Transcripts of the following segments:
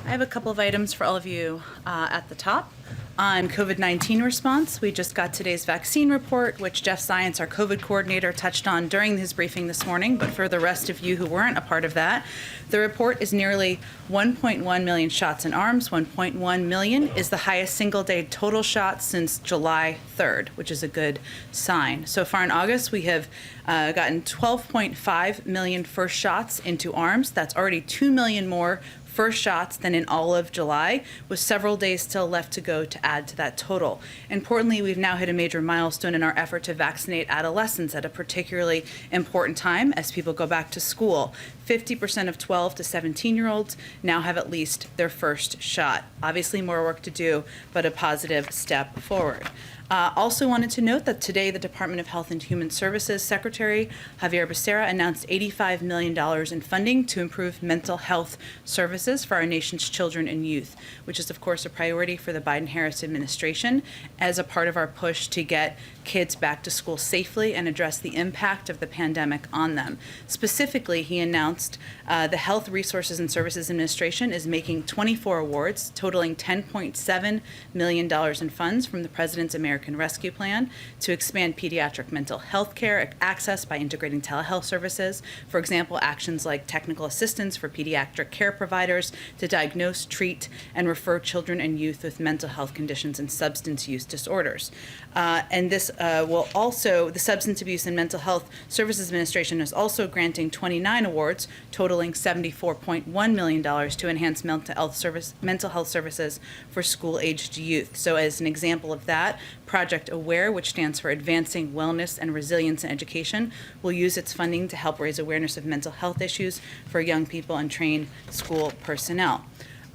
I have a couple of items for all of you at the top. On COVID-19 response, we just got today's vaccine report, which Jeff Zients, our COVID coordinator, touched on during his briefing this morning. But for the rest of you who weren't a part of that, the report is nearly 1.1 million shots in arms. 1.1 million is the highest single-day total shots since July 3rd, which is a good sign. So far in August, we have gotten 12.5 million first shots into arms. That's already 2 million more first shots than in all of July, with several days still left to go to add to that total. Importantly, we've now hit a major milestone in our effort to vaccinate adolescents at a particularly important time as people go back to school. 50% of 12 to 17-year-olds now have at least their first shot. Obviously more work to do, but a positive step forward. Also wanted to note that today the Department of Health and Human Services Secretary Javier Becerra announced $85 million in funding to improve mental health services for our nation's children and youth, which is of course a priority for the Biden-Harris administration as a part of our push to get kids back to school safely and address the impact of the pandemic on them. Specifically, he announced the Health Resources and Services Administration is making 24 awards totaling $10.7 million in funds from the President's American Rescue Plan to expand pediatric mental health care access by integrating telehealth services. For example, actions like technical assistance for pediatric care providers to diagnose, treat, and refer children and youth with mental health conditions and substance use disorders. And this will also, the Substance Abuse and Mental Health Services Administration is also granting 29 awards totaling $74.1 million to enhance mental health services for school-aged youth. So as an example of that, Project AWARE, which stands for Advancing Wellness and Resilience in Education, will use its funding to help raise awareness of mental health issues for young people and train school personnel.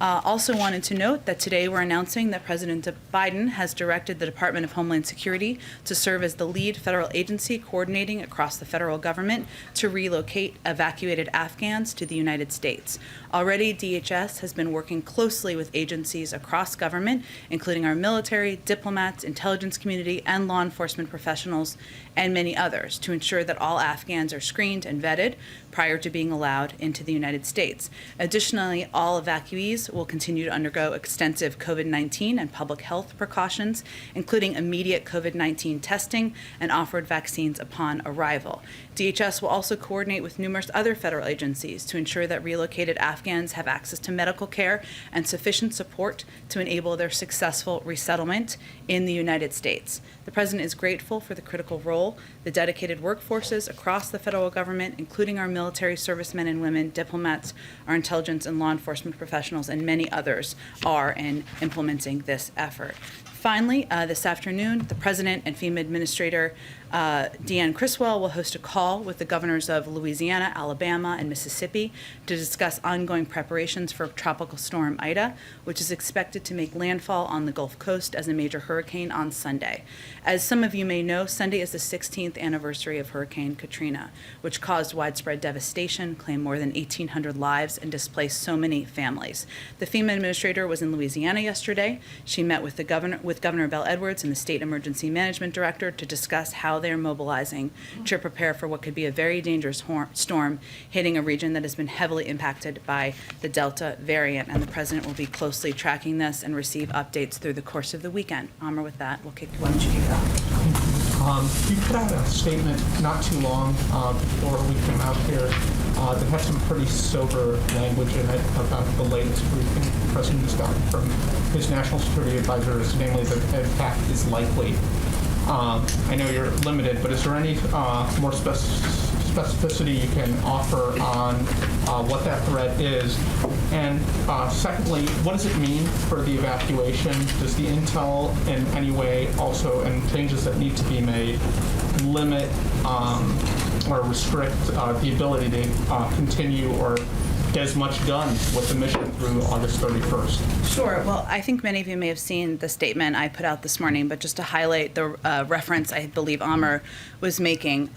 Also wanted to note that today we're announcing that President Biden has directed the Department of Homeland Security to serve as the lead federal agency coordinating across the federal government to relocate evacuated Afghans to the United States. Already, DHS has been working closely with agencies across government, including our military, diplomats, intelligence community, and law enforcement professionals, and many others, to ensure that all Afghans are screened and vetted prior to being allowed into the United States. Additionally, all evacuees will continue to undergo extensive COVID-19 and public health precautions, including immediate COVID-19 testing and offered vaccines upon arrival. DHS will also coordinate with numerous other federal agencies to ensure that relocated Afghans have access to medical care and sufficient support to enable their successful resettlement in the United States. The President is grateful for the critical role the dedicated workforces across the federal government, including our military servicemen and women, diplomats, our intelligence and law enforcement professionals, and many others are in implementing this effort. Finally, this afternoon, the President and FEMA Administrator Deanne Criswell will host a call with the governors of Louisiana, Alabama, and Mississippi to discuss ongoing preparations for Tropical Storm Ida, which is expected to make landfall on the Gulf Coast as a major hurricane on Sunday. As some of you may know, Sunday is the 16th anniversary of Hurricane Katrina, which caused widespread devastation, claimed more than 1,800 lives, and displaced so many families. The FEMA Administrator was in Louisiana yesterday. She met with Governor Bell Edwards and the State Emergency Management Director to discuss how they're mobilizing to prepare for what could be a very dangerous storm hitting a region that has been heavily impacted by the Delta variant. And the President will be closely tracking this and receive updates through the course of the weekend. Amr, with that, why don't you kick it off? You put out a statement not too long before we came out here that had some pretty sober language in it about the latest briefing the President has gotten from his national security advisors, namely that an attack is likely. I know you're limited, but is there any more specificity you can offer on what that threat is? And secondly, what does it mean for the evacuation? Does the intel in any way also, and changes that need to be made, limit or restrict the ability to continue or get as much done with the mission through August 31st? Sure. Well, I think many of you may have seen the statement I put out this morning, but just to highlight the reference I believe Amr was making,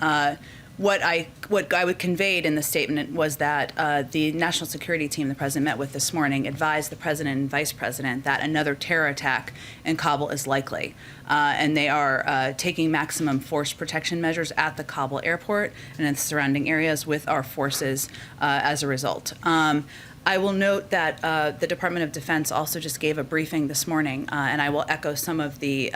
what I would conveyed in the statement was that the national security team the President met with this morning advised the President and Vice President that another terror attack in Kabul is likely. And they are taking maximum force protection measures at the Kabul airport and in the surrounding areas with our forces as a result. I will note that the Department of Defense also just gave a briefing this morning, and I will echo some of the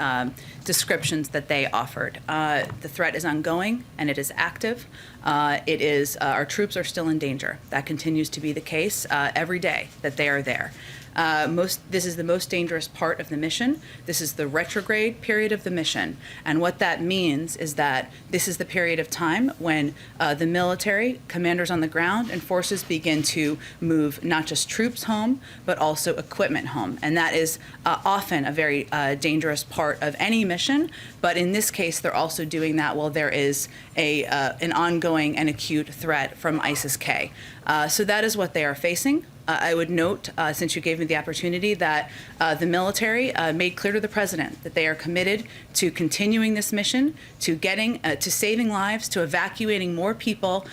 descriptions that they offered. The threat is ongoing and it is active. Our troops are still in danger. That continues to be the case every day that they are there. This is the most dangerous part of the mission. This is the retrograde period of the mission. And what that means is that this is the period of time when the military, commanders on the ground, and forces begin to move not just troops home, but also equipment home. And that is often a very dangerous part of any mission. But in this case, they're also doing that while there is an ongoing and acute threat from ISIS-K. So that is what they are facing. I would note, since you gave me the opportunity, that the military made clear to the president that they are committed to continuing this mission, to saving lives, to evacuating more people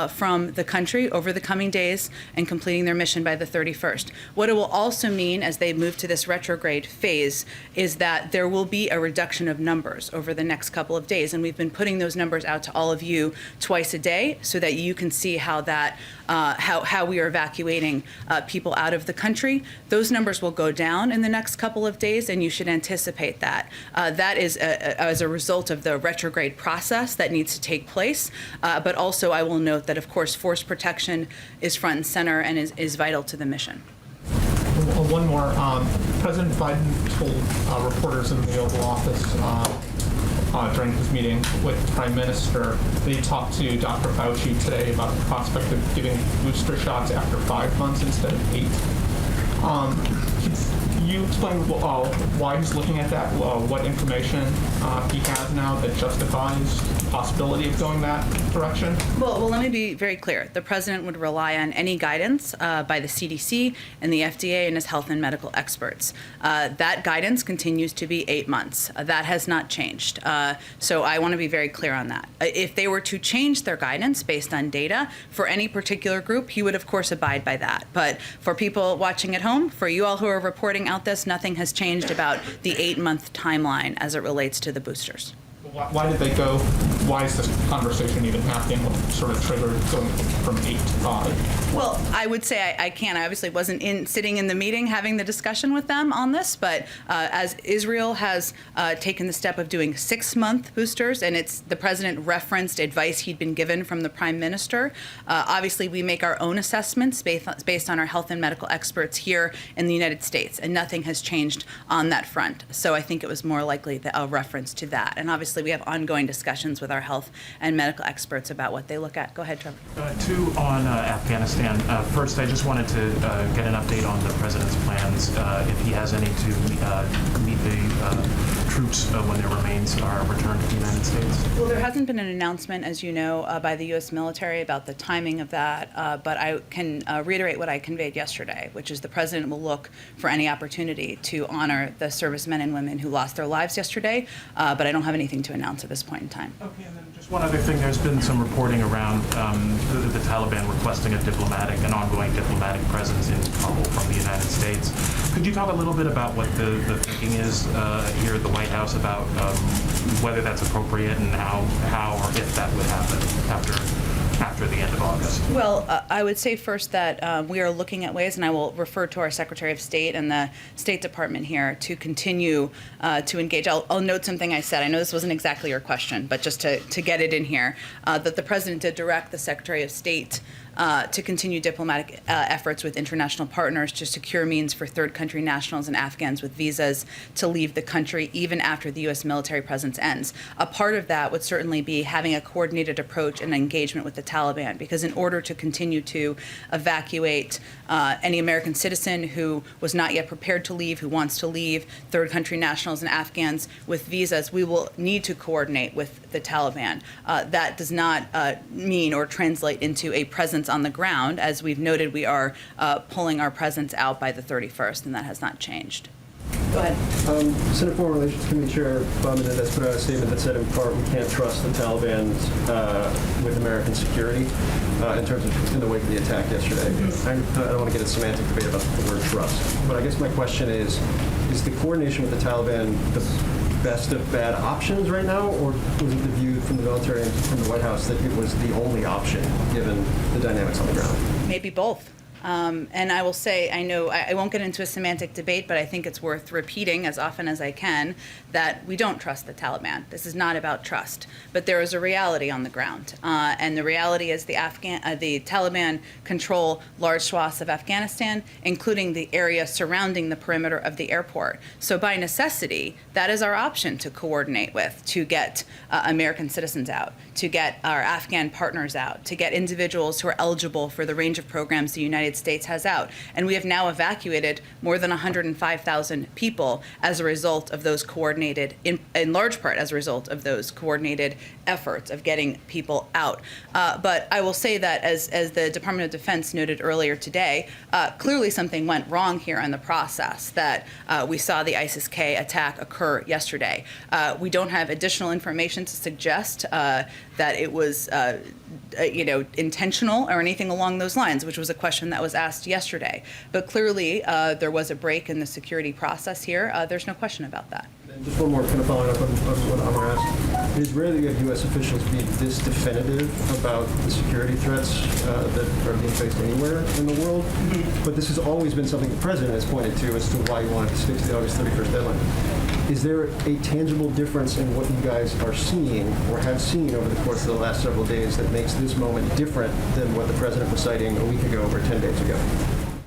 from the country over the coming days, and completing their mission by the 31st. What it will also mean as they move to this retrograde phase is that there will be a reduction of numbers over the next couple of days, and we've been putting those numbers out to all of you twice a day so that you can see how we are evacuating people out of the country. Those numbers will go down in the next couple of days, and you should anticipate that. That is as a result of the retrograde process that needs to take place. But also, I will note that, of course, force protection is front and center and is vital to the mission. One more. President Biden told reporters in the Oval Office during his meeting with the Prime Minister, they talked to Dr. Fauci today about the prospect of giving booster shots after 5 months instead of 8. Can you explain why he's looking at that? What information he has now that justifies the possibility of going that direction? Well, let me be very clear. The president would rely on any guidance by the CDC and the FDA and his health and medical experts. That guidance continues to be 8 months. That has not changed. So I want to be very clear on that. If they were to change their guidance based on data for any particular group, he would, of course, abide by that. But for people watching at home, for you all who are reporting out this, nothing has changed about the 8-month timeline as it relates to the boosters. Why did they go? Why is this conversation even happening? What sort of triggered going from 8 to 5? Well, I would say I can't. I obviously wasn't sitting in the meeting having the discussion with them on this, but as Israel has taken the step of doing 6-month boosters, and the president referenced advice he'd been given from the prime minister. Obviously, we make our own assessments based on our health and medical experts here in the United States, and nothing has changed on that front. So I think it was more likely a reference to that. And obviously, we have ongoing discussions with our health and medical experts about what they look at. Go ahead, Trevor. Two on Afghanistan. First, I just wanted to get an update on the president's plans, if he has any to meet the troops when their remains are returned to the United States. Well, there hasn't been an announcement, as you know, by the U.S. military about the timing of that, but I can reiterate what I conveyed yesterday, which is the president will look for any opportunity to honor the servicemen and women who lost their lives yesterday, but I don't have anything to announce at this point in time. Okay, and then just one other thing. There's been some reporting around the Taliban requesting an ongoing diplomatic presence in Kabul from the United States. Could you talk a little bit about what the thinking is here at the White House about whether that's appropriate and how or if that would happen after the end of August? Well, I would say first that we are looking at ways, and I will refer to our Secretary of State and the State Department here to continue to engage. I'll note something I said. I know this wasn't exactly your question, but just to get it in here, that the President did direct the Secretary of State to continue diplomatic efforts with international partners to secure means for third country nationals and Afghans with visas to leave the country even after the U.S. military presence ends. A part of that would certainly be having a coordinated approach and engagement with the Taliban, because in order to continue to evacuate any American citizen who was not yet prepared to leave, who wants to leave, third country nationals and Afghans with visas, we will need to coordinate with the Taliban. That does not mean or translate into a presence on the ground. As we've noted, we are pulling our presence out by the 31st, and that has not changed. Go ahead. Senate Foreign Relations Committee Chair Bob Menendez put out a statement that said, in part, we can't trust the Taliban with American security in terms of in the wake of the attack yesterday. I don't want to get a semantic debate about the word trust, but I guess my question is the coordination with the Taliban the best of bad options right now, or was it the view from the military and from the White House that it was the only option given the dynamics on the ground? Maybe both. And I will say, I know I won't get into a semantic debate, but I think it's worth repeating as often as I can that we don't trust the Taliban. This is not about trust, but there is a reality on the ground, and the reality is the Taliban control large swaths of Afghanistan, including the area surrounding the perimeter of the airport. So by necessity, that is our option to coordinate with, to get American citizens out, to get our Afghan partners out, to get individuals who are eligible for the range of programs the United States has out. And we have now evacuated more than 105,000 people as a result of those coordinated, in large part as a result of those coordinated efforts of getting people out. But I will say that as the Department of Defense noted earlier today, clearly something went wrong here in the process, that we saw the ISIS-K attack occur yesterday. We don't have additional information to suggest that it was intentional or anything along those lines, which was a question that was asked yesterday. But clearly, there was a break in the security process here. There's no question about that. And just one more kind of following up on what Amar asked. It is rare that you have U.S. officials be this definitive about the security threats that are being faced anywhere in the world. But this has always been something the president has pointed to as to why he wanted to stick to the August 31st deadline. Is there a tangible difference in what you guys are seeing or have seen over the course of the last several days that makes this moment different than what the president was citing a week ago or 10 days ago?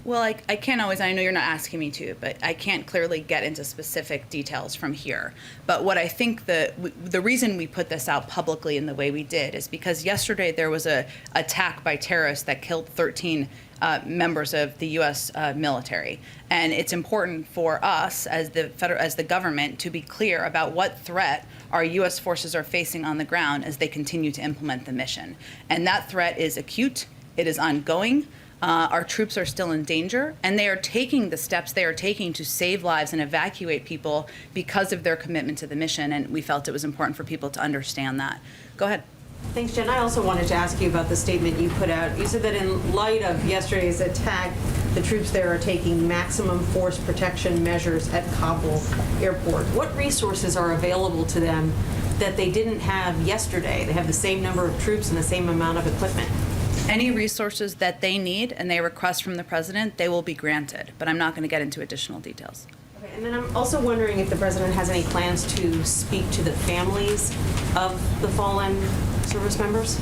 Well, I can't always, I know you're not asking me to, but I can't clearly get into specific details from here. But what I think the reason we put this out publicly in the way we did is because yesterday there was a attack by terrorists that killed 13 members of the U.S. military. And it's important for us as the government to be clear about what threat our U.S. forces are facing on the ground as they continue to implement the mission. And that threat is acute, it is ongoing. Our troops are still in danger, and they are taking the steps they are taking to save lives and evacuate people because of their commitment to the mission, and we felt it was important for people to understand that. Go ahead. Thanks, Jen. I also wanted to ask you about the statement you put out. You said that in light of yesterday's attack, the troops there are taking maximum force protection measures at Kabul airport. What resources are available to them that they didn't have yesterday? They have the same number of troops and the same amount of equipment. Any resources that they need and they request from the president, they will be granted, but I'm not going to get into additional details. Okay, and then I'm also wondering if the president has any plans to speak to the families of the fallen service members?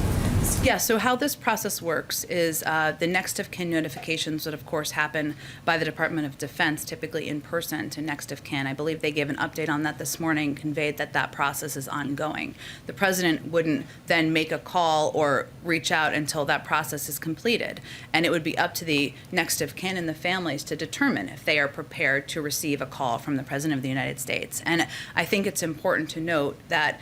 Yeah, so how this process works is the next of kin notifications would, of course, happen by the Department of Defense, typically in person to next of kin. I believe they gave an update on that this morning, conveyed that that process is ongoing. The president wouldn't then make a call or reach out until that process is completed. And it would be up to the next of kin and the families to determine if they are prepared to receive a call from the President of the United States. And I think it's important to note that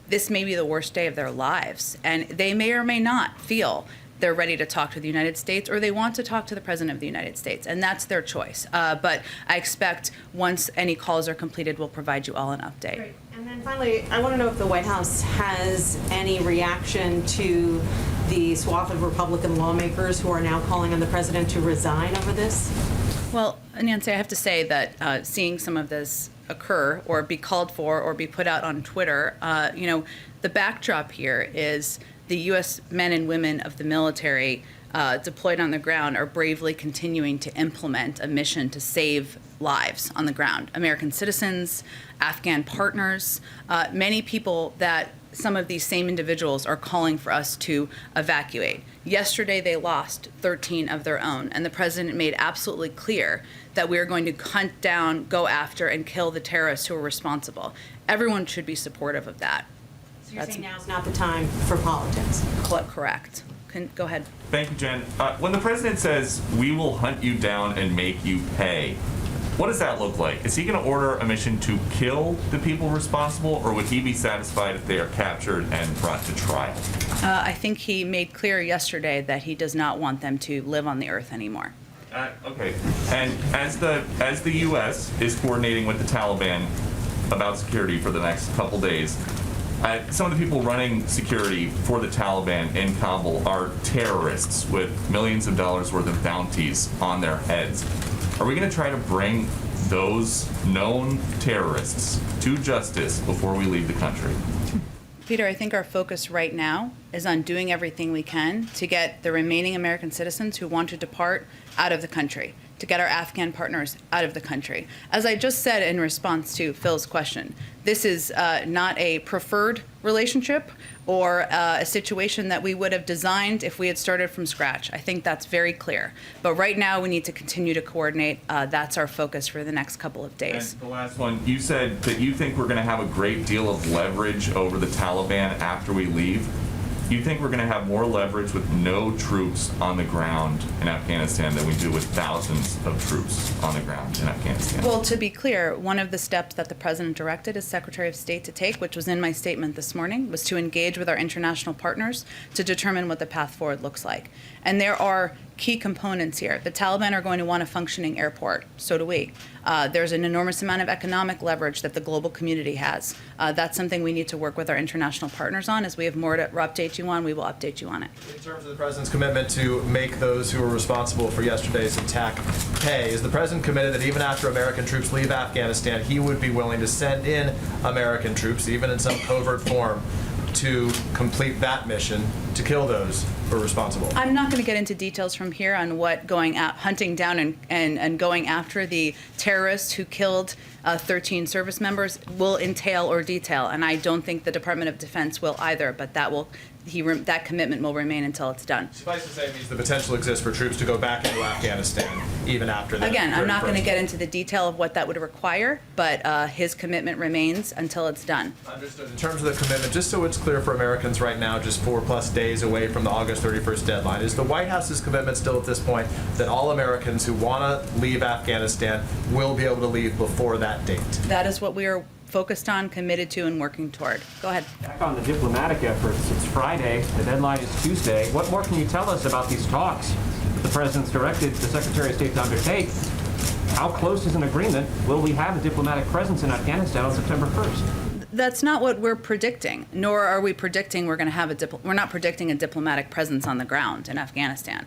this may be the worst day of their lives, and they may or may not feel they're ready to talk to the United States or they want to talk to the President of the United States, and that's their choice. But I expect once any calls are completed, we'll provide you all an update. Great. And then finally, I want to know if the White House has any reaction to the swath of Republican lawmakers who are now calling on the president to resign over this? Well, Nancy, I have to say that seeing some of this occur or be called for or be put out on Twitter, the backdrop here is the U.S. men and women of the military deployed on the ground are bravely continuing to implement a mission to save lives on the ground. American citizens, Afghan partners, many people that some of these same individuals are calling for us to evacuate. Yesterday, they lost 13 of their own, and the president made absolutely clear that we are going to hunt down, go after, and kill the terrorists who are responsible. Everyone should be supportive of that. So you're saying now's not the time for politics? Correct. Go ahead. Thank you, Jen. When the president says, we will hunt you down and make you pay, what does that look like? Is he going to order a mission to kill the people responsible, or would he be satisfied if they are captured and brought to trial? I think he made clear yesterday that he does not want them to live on the earth anymore. Okay. And as the U.S. is coordinating with the Taliban about security for the next couple days, some of the people running security for the Taliban in Kabul are terrorists with millions of dollars worth of bounties on their heads. Are we going to try to bring those known terrorists to justice before we leave the country? Peter, I think our focus right now is on doing everything we can to get the remaining American citizens who want to depart out of the country, to get our Afghan partners out of the country. As I just said in response to Phil's question, this is not a preferred relationship or a situation that we would have designed if we had started from scratch. I think that's very clear. But right now, we need to continue to coordinate. That's our focus for the next couple of days. And the last one, you said that you think we're going to have a great deal of leverage over the Taliban after we leave. You think we're going to have more leverage with no troops on the ground in Afghanistan than we do with thousands of troops on the ground in Afghanistan? Well, to be clear, one of the steps that the President directed his Secretary of State to take, which was in my statement this morning, was to engage with our international partners to determine what the path forward looks like. And there are key components here. The Taliban are going to want a functioning airport. So do we. There's an enormous amount of economic leverage that the global community has. That's something we need to work with our international partners on. As we have more to update you on, we will update you on it. In terms of the President's commitment to make those who were responsible for yesterday's attack pay, is the President committed that even after American troops leave Afghanistan, he would be willing to send in American troops, even in some covert form, to complete that mission to kill those who are responsible? I'm not going to get into details from here on what hunting down and going after the terrorists who killed 13 service members will entail or detail, and I don't think the Department of Defense will either, but that commitment will remain until it's done. Suffice to say, it means the potential exists for troops to go back into Afghanistan even after that. Again, I'm not going to get into the detail of what that would require, but his commitment remains until it's done. Understood. In terms of the commitment, just so it's clear for Americans right now, just 4+ days away from the August 31st deadline, is the White House's commitment still at this point that all Americans who want to leave Afghanistan will be able to leave before that date? That is what we are focused on, committed to, and working toward. Go ahead. Back on the diplomatic efforts, it's Friday, the deadline is Tuesday. What more can you tell us about these talks that the President's directed the Secretary of State to undertake? How close is an agreement? Will we have a diplomatic presence in Afghanistan on September 1st? That's not what we're predicting, nor are we predicting we're going to have we're not predicting a diplomatic presence on the ground in Afghanistan.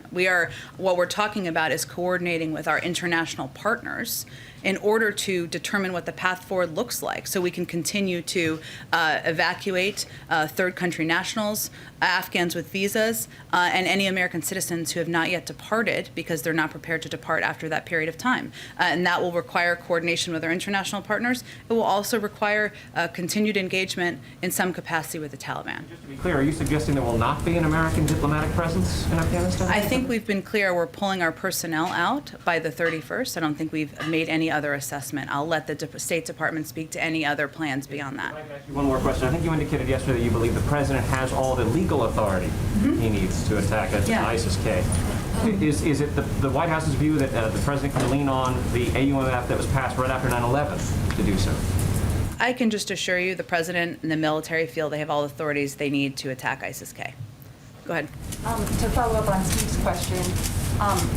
What we're talking about is coordinating with our international partners in order to determine what the path forward looks like so we can continue to evacuate third country nationals, Afghans with visas, and any American citizens who have not yet departed because they're not prepared to depart after that period of time. And that will require coordination with our international partners. It will also require continued engagement in some capacity with the Taliban. Just to be clear, are you suggesting there will not be an American diplomatic presence in Afghanistan? I think we've been clear we're pulling our personnel out by the 31st. I don't think we've made any other assessment. I'll let the State Department speak to any other plans beyond that. I'd like to ask you one more question. I think you indicated yesterday that you believe the President has all the legal authority he needs to attack ISIS-K. Is it the White House's view that the President can lean on the AUMF that was passed right after 9/11 to do so? I can just assure you the President and the military feel they have all the authorities they need to attack ISIS-K. Go ahead. To follow up on Steve's question,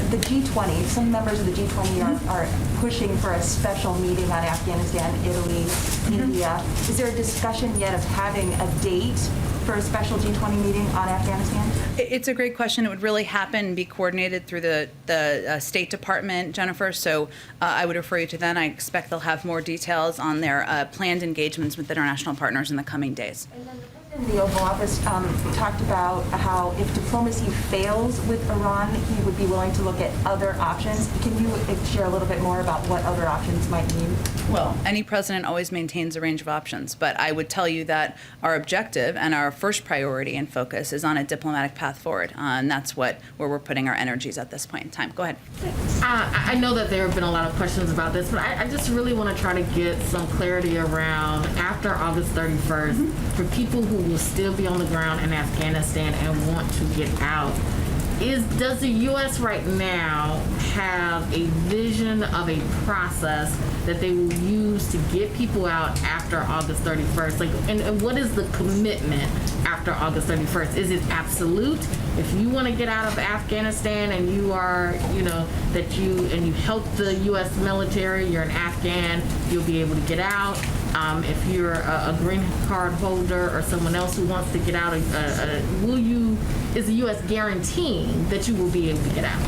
the G20, some members of the G20 are pushing for a special meeting on Afghanistan, Italy, India. Is there a discussion yet of having a date for a special G20 meeting on Afghanistan? It's a great question. It would really happen and be coordinated through the State Department, Jennifer, so I would refer you to them. I expect they'll have more details on their planned engagements with international partners in the coming days. And then the President in the Oval Office talked about how if diplomacy fails with Iran, he would be willing to look at other options. Can you share a little bit more about what other options might mean? Well, any president always maintains a range of options, but I would tell you that our objective and our first priority and focus is on a diplomatic path forward, and that's where we're putting our energies at this point in time. Go ahead. I know that there have been a lot of questions about this, but I just really want to try to get some clarity around after August 31st, for people who will still be on the ground in Afghanistan and want to get out. Does the U.S. right now have a vision of a process that they will use to get people out after August 31st? And what is the commitment after August 31st? Is it absolute? If you want to get out of Afghanistan and you are, and you help the U.S. military, you're an Afghan, you'll be able to get out. If you're a green card holder or someone else who wants to get out, is the U.S. guaranteeing that you will be able to get out?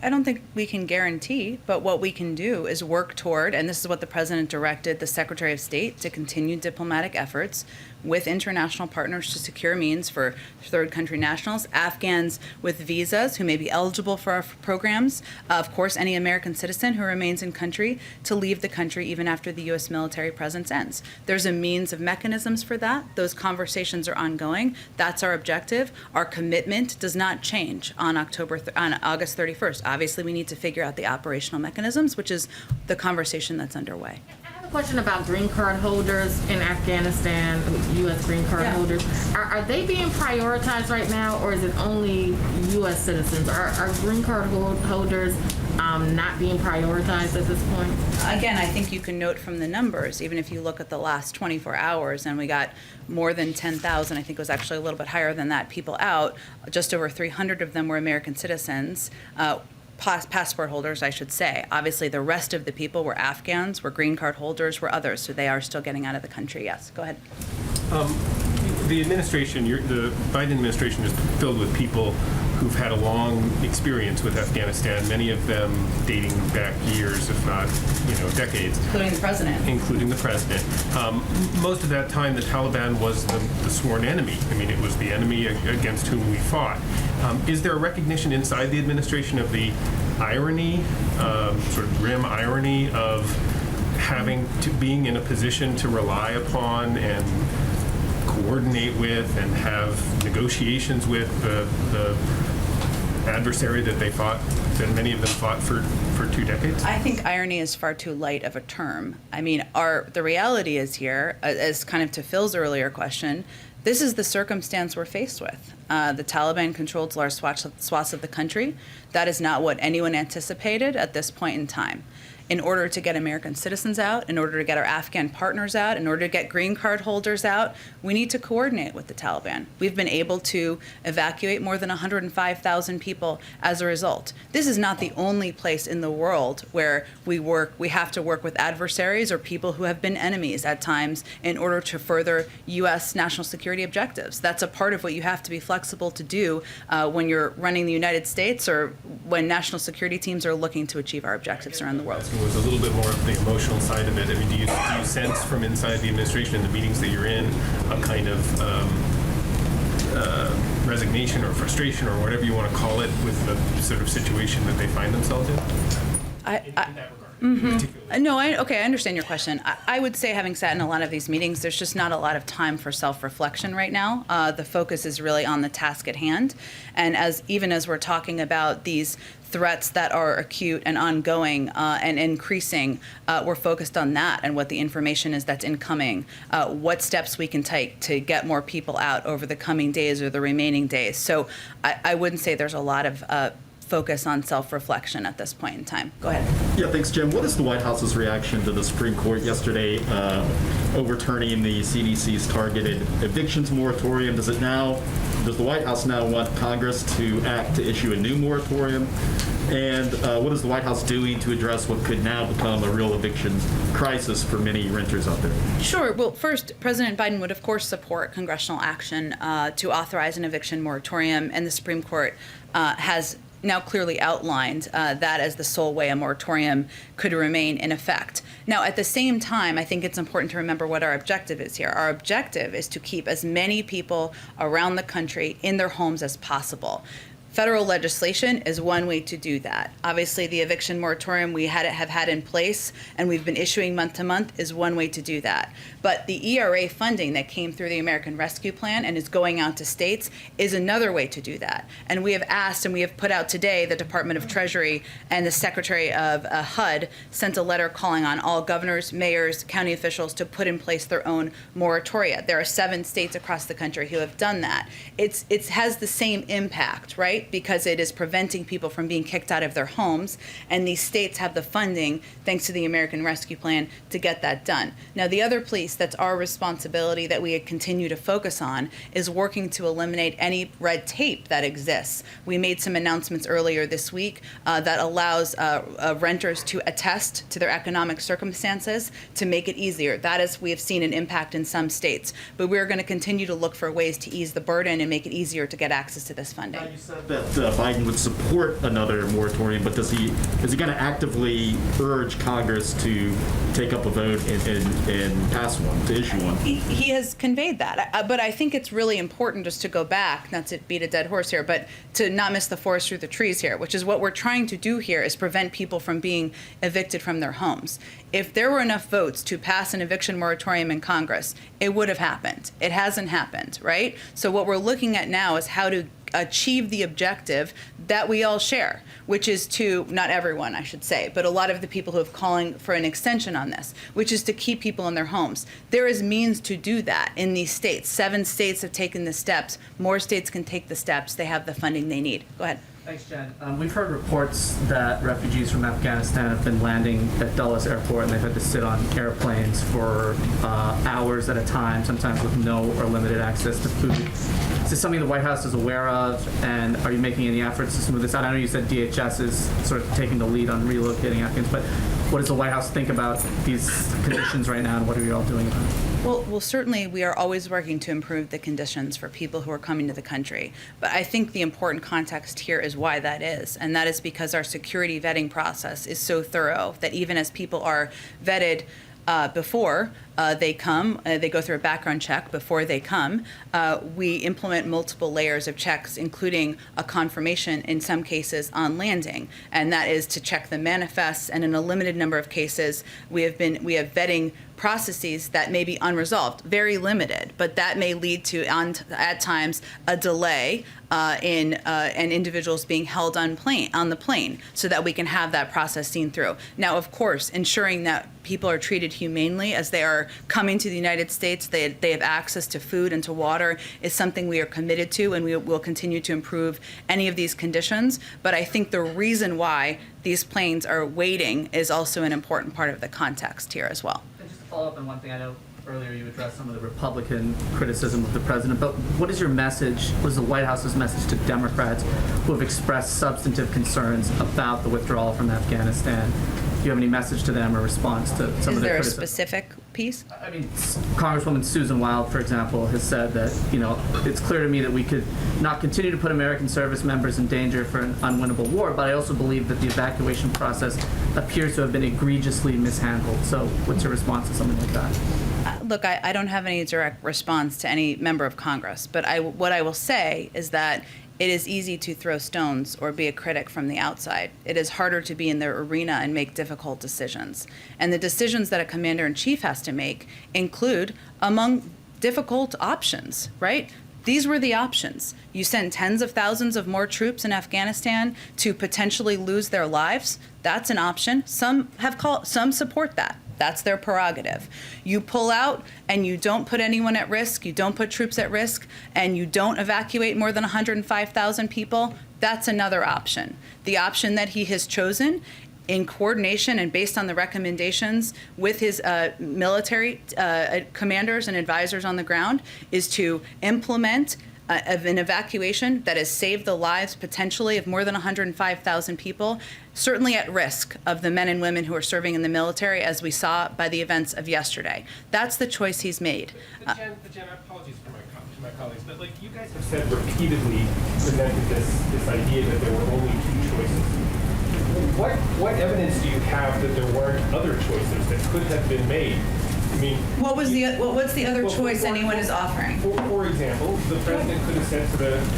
I don't think we can guarantee, but what we can do is work toward, and this is what the President directed the Secretary of State to continue diplomatic efforts. with international partners to secure means for third country nationals, Afghans with visas who may be eligible for our programs, of course, any American citizen who remains in country to leave the country even after the U.S. military presence ends. There's a means of mechanisms for that. Those conversations are ongoing. That's our objective. Our commitment does not change on August 31st. Obviously, we need to figure out the operational mechanisms, which is the conversation that's underway. I have a question about green card holders in Afghanistan, U.S. green card holders. Are they being prioritized right now, or is it only U.S. citizens? Are green card holders not being prioritized at this point? Again, I think you can note from the numbers, even if you look at the last 24 hours, and we got more than 10,000, I think it was actually a little bit higher than that, people out. Just over 300 of them were American citizens. Passport holders, I should say. Obviously, the rest of the people were Afghans, were green card holders, were others, so they are still getting out of the country. Yes, go ahead. The administration, the Biden administration is filled with people who've had a long experience with Afghanistan, many of them dating back years, if not, decades. Including the president. Including the president. Most of that time, the Taliban was the sworn enemy. I mean, it was the enemy against whom we fought. Is there a recognition inside the administration of the irony, sort of grim irony of being in a position to rely upon and coordinate with and have negotiations with the adversary that that many of them fought for 2 decades? I think irony is far too light of a term. I mean, the reality is here, as kind of to Phil's earlier question, this is the circumstance we're faced with. The Taliban controls large swaths of the country. That is not what anyone anticipated at this point in time. In order to get American citizens out, in order to get our Afghan partners out, in order to get green card holders out, we need to coordinate with the Taliban. We've been able to evacuate more than 105,000 people as a result. This is not the only place in the world where we have to work with adversaries or people who have been enemies at times in order to further U.S. national security objectives. That's a part of what you have to be flexible to do when you're running the United States or when national security teams are looking to achieve our objectives around the world. Was a little bit more of the emotional side of it. I mean, do you sense from inside the administration and the meetings that you're in a kind of resignation or frustration or whatever you want to call it with the sort of situation that they find themselves in? In that regard. No, I understand your question. I would say, having sat in a lot of these meetings, there's just not a lot of time for self-reflection right now. The focus is really on the task at hand. And even as we're talking about these threats that are acute and ongoing and increasing, we're focused on that and what the information is that's incoming, what steps we can take to get more people out over the coming days or the remaining days. So I wouldn't say there's a lot of focus on self-reflection at this point in time. Go ahead. Yeah, thanks, Jim. What is the White House's reaction to the Supreme Court yesterday overturning the CDC's targeted evictions moratorium? Does the White House now want Congress to act to issue a new moratorium? And what is the White House doing to address what could now become a real eviction crisis for many renters out there? Sure. Well, first, President Biden would, of course, support congressional action to authorize an eviction moratorium, and the Supreme Court has now clearly outlined that as the sole way a moratorium could remain in effect. Now, at the same time, I think it's important to remember what our objective is here. Our objective is to keep as many people around the country in their homes as possible. Federal legislation is one way to do that. Obviously, the eviction moratorium we have had in place and we've been issuing month to month is one way to do that. But the ERA funding that came through the American Rescue Plan and is going out to states is another way to do that. And we have asked and we have put out today, the Department of Treasury and the Secretary of HUD sent a letter calling on all governors, mayors, county officials to put in place their own moratoria. There are 7 states across the country who have done that. It has the same impact, right? Because it is preventing people from being kicked out of their homes, and these states have the funding, thanks to the American Rescue Plan, to get that done. Now, the other piece that's our responsibility that we continue to focus on is working to eliminate any red tape that exists. We made some announcements earlier this week that allows renters to attest to their economic circumstances to make it easier. That is, we have seen an impact in some states, but we're going to continue to look for ways to ease the burden and make it easier to get access to this funding. Now, you said that Biden would support another moratorium, but is he going to actively urge Congress to take up a vote and pass one, to issue one? He has conveyed that, but I think it's really important just to go back, not to beat a dead horse here, but to not miss the forest through the trees here, which is what we're trying to do here is prevent people from being evicted from their homes. If there were enough votes to pass an eviction moratorium in Congress, it would have happened. It hasn't happened, right? So what we're looking at now is how to achieve the objective that we all share, which is to, not everyone, I should say, but a lot of the people who have calling for an extension on this, which is to keep people in their homes. There is means to do that in these states. 7 states have taken the steps. More states can take the steps. They have the funding they need. Go ahead. Thanks, Jen. We've heard reports that refugees from Afghanistan have been landing at Dulles Airport and they've had to sit on airplanes for hours at a time, sometimes with no or limited access to food. Is this something the White House is aware of, and are you making any efforts to smooth this out? I know you said DHS is sort of taking the lead on relocating Afghans, but what does the White House think about these conditions right now, and what are you all doing about it? Well, certainly we are always working to improve the conditions for people who are coming to the country. But I think the important context here is why that is. And that is because our security vetting process is so thorough that even as people are vetted before they come, they go through a background check before they come. We implement multiple layers of checks, including a confirmation in some cases on landing, and that is to check the manifests. And in a limited number of cases, we have vetting processes that may be unresolved, very limited, but that may lead to, at times, a delay and individuals being held on the plane so that we can have that process seen through. Now, of course, ensuring that people are treated humanely as they are coming to the United States, they have access to food and to water is something we are committed to, and we will continue to improve any of these conditions. But I think the reason why these planes are waiting is also an important part of the context here as well. And just to follow up on one thing, I know earlier you addressed some of the Republican criticism of the president, but what is your message, what is the White House's message to Democrats who have expressed substantive concerns about the withdrawal from Afghanistan? Do you have any message to them or response to some of the criticism? Is there a specific piece? I mean, Congresswoman Susan Wild, for example, has said that, it's clear to me that we could not continue to put American service members in danger for an unwinnable war, but I also believe that the evacuation process appears to have been egregiously mishandled. So what's your response to something like that? Look, I don't have any direct response to any member of Congress, but what I will say is that it is easy to throw stones or be a critic from the outside. It is harder to be in their arena and make difficult decisions. And the decisions that a commander-in-chief has to make include among difficult options, right? These were the options. You send tens of thousands of more troops in Afghanistan to potentially lose their lives. That's an option. Some support that. That's their prerogative. You pull out and you don't put anyone at risk, you don't put troops at risk, and you don't evacuate more than 105,000 people, that's another option. The option that he has chosen in coordination and based on the recommendations with his military commanders and advisors on the ground is to implement an evacuation that has saved the lives potentially of more than 105,000 people, certainly at risk of the men and women who are serving in the military, as we saw by the events of yesterday. That's the choice he's made. But Jen, apologies to my colleagues, but you guys have said repeatedly, presented this idea that there were only 2 choices. What evidence do you have that there weren't other choices that could have been made? I mean, what's the other choice anyone is offering? For example, the president could have said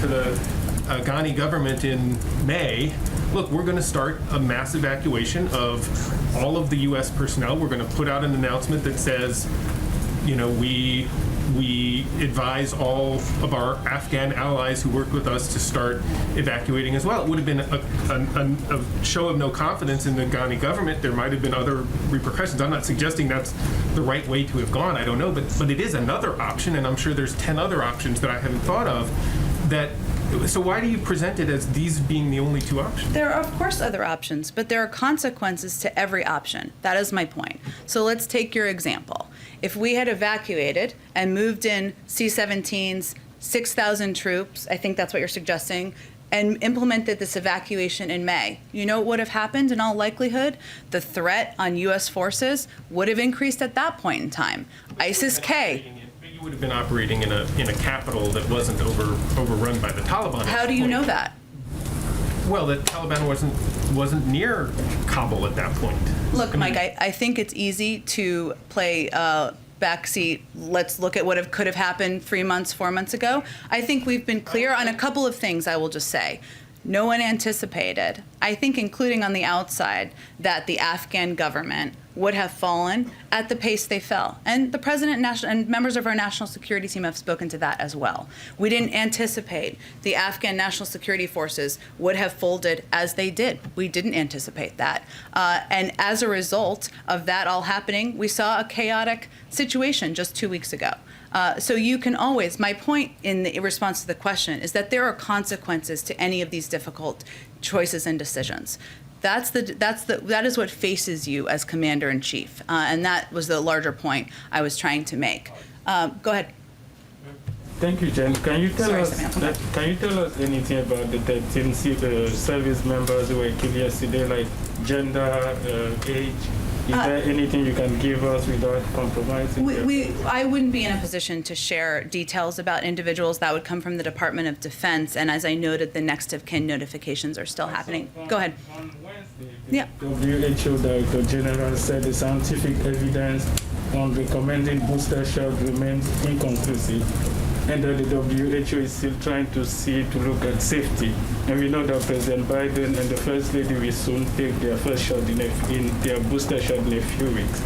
to the Ghani government in May, look, we're going to start a mass evacuation of all of the U.S. personnel. We're going to put out an announcement that says, we advise all of our Afghan allies who work with us to start evacuating as well. It would have been a show of no confidence in the Ghani government. There might have been other repercussions. I'm not suggesting that's the right way to have gone. I don't know, but it is another option, and I'm sure there's 10 other options that I haven't thought of. So why do you present it as these being the only 2 options? There are, of course, other options, but there are consequences to every option. That is my point. So let's take your example. If we had evacuated and moved in C-17s, 6,000 troops, I think that's what you're suggesting, and implemented this evacuation in May, you know what would have happened in all likelihood? The threat on U.S. forces would have increased at that point in time. ISIS-K. You would have been operating in a capital that wasn't overrun by the Taliban. How do you know that? Well, the Taliban wasn't near Kabul at that point. Look, Mike, I think it's easy to play backseat. Let's look at what could have happened 3 months, 4 months ago. I think we've been clear on a couple of things, I will just say. No one anticipated, I think including on the outside, that the Afghan government would have fallen at the pace they fell. And the president and members of our national security team have spoken to that as well. We didn't anticipate the Afghan national security forces would have folded as they did. We didn't anticipate that. And as a result of that all happening, we saw a chaotic situation just 2 weeks ago. So you can always, my point in the response to the question is that there are consequences to any of these difficult choices and decisions. That is what faces you as commander-in-chief, and that was the larger point I was trying to make. Go ahead. Thank you, Jen. Can you tell Sorry, us Samuel. can you tell us anything about the 13 service members who were killed yesterday, like gender, age? Is there anything you can give us without compromising? I wouldn't be in a position to share details about individuals. That would come from the Department of Defense, and as I noted, the next of kin notifications are still happening. Go ahead. On Wednesday, Yeah. WHO Director General said the scientific evidence on recommending booster shot remains inconclusive, and that the WHO is still trying to look at safety. And we know that President Biden and the First Lady will soon take their first shot in their booster shot in a few weeks.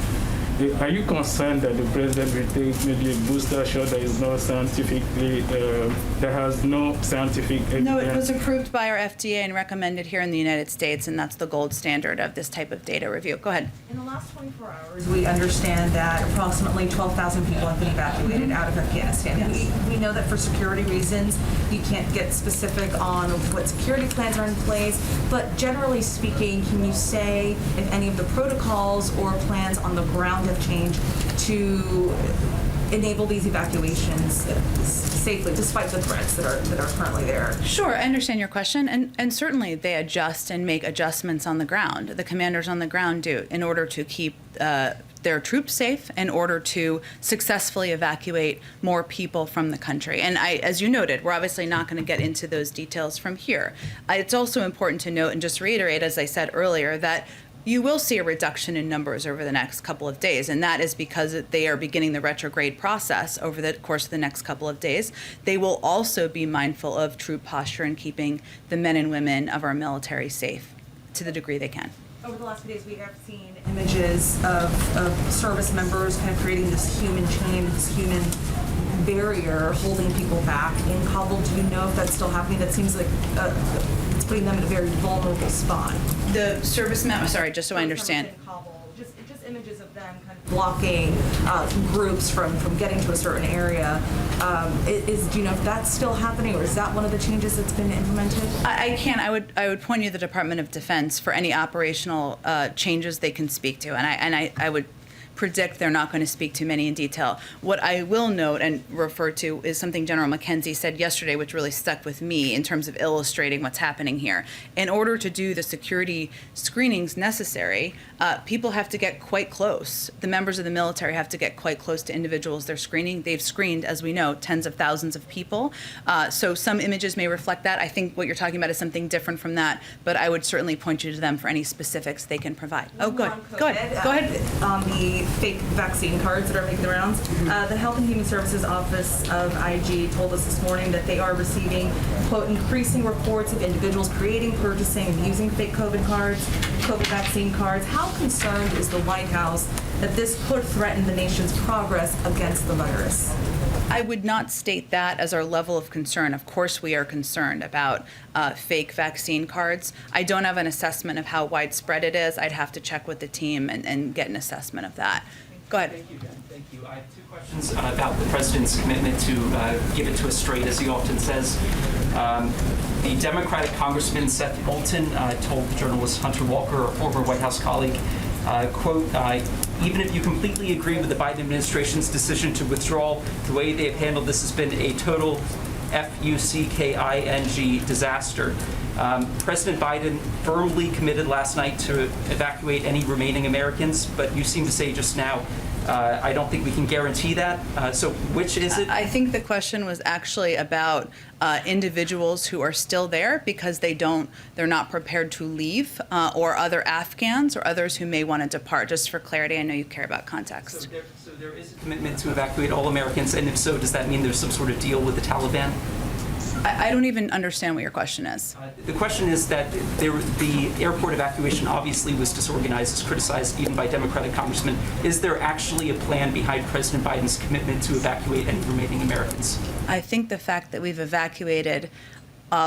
Are you concerned that the president will take maybe a booster shot that is not scientifically, that has no scientific evidence? No, it was approved by our FDA and recommended here in the United States, and that's the gold standard of this type of data review. Go ahead. In the last 24 hours, we understand that approximately 12,000 people have been evacuated out of Afghanistan. Yes. We know that for security reasons, you can't get specific on what security plans are in place, but generally speaking, can you say if any of the protocols or plans on the ground have changed to enable these evacuations safely, despite the threats that are currently there? Sure, I understand your question, and certainly they adjust and make adjustments on the ground. The commanders on the ground do in order to keep their troops safe, in order to successfully evacuate more people from the country. And as you noted, we're obviously not going to get into those details from here. It's also important to note and just reiterate, as I said earlier, that you will see a reduction in numbers over the next couple of days, and that is because they are beginning the retrograde process over the course of the next couple of days. They will also be mindful of troop posture and keeping the men and women of our military safe to the degree they can. Over the last few days, we have seen images of service members kind of creating this human chain, this human barrier holding people back in Kabul. Do you know if that's still happening? That seems like it's putting them in a very vulnerable spot. The servicemen, sorry, just so I understand. In Kabul, just images of them kind of blocking groups from getting to a certain area. Do you know if that's still happening, or is that one of the changes that's been implemented? I can't. I would point you to the Department of Defense for any operational changes they can speak to, and I would predict they're not going to speak to many in detail. What I will note and refer to is something General McKenzie said yesterday, which really stuck with me in terms of illustrating what's happening here. In order to do the security screenings necessary, people have to get quite close. The members of the military have to get quite close to individuals they're screening. They've screened, as we know, tens of thousands of people. So some images may reflect that. I think what you're talking about is something different from that, but I would certainly point you to them for any specifics they can provide. Oh, go ahead. Go ahead. Go ahead. On the fake vaccine cards that are making the rounds, the Health and Human Services Office of IG told us this morning that they are receiving, quote, increasing reports of individuals creating, purchasing, and using fake COVID cards, COVID vaccine cards. How concerned is the White House that this could threaten the nation's progress against the virus? I would not state that as our level of concern. Of course, we are concerned about fake vaccine cards. I don't have an assessment of how widespread it is. I'd have to check with the team and get an assessment of that. Go ahead. Thank you, Jen. Thank you. I have two questions about the president's commitment to give it to us straight, as he often says. The Democratic Congressman Seth Moulton told the journalist Hunter Walker, a former White House colleague, quote, even if you completely agree with the Biden administration's decision to withdraw, the way they have handled this has been a total FUCKING disaster. President Biden firmly committed last night to evacuate any remaining Americans, but you seem to say just now I don't think we can guarantee that. So which is it? I think the question was actually about individuals who are still there because they're not prepared to leave, or other Afghans or others who may want to depart. Just for clarity, I know you care about context. So there is a commitment to evacuate all Americans, and if so, does that mean there's some sort of deal with the Taliban? I don't even understand what your question is. The question is that the airport evacuation obviously was disorganized, is criticized even by Democratic congressmen. Is there actually a plan behind President Biden's commitment to evacuate any remaining Americans? I think the fact that we've evacuated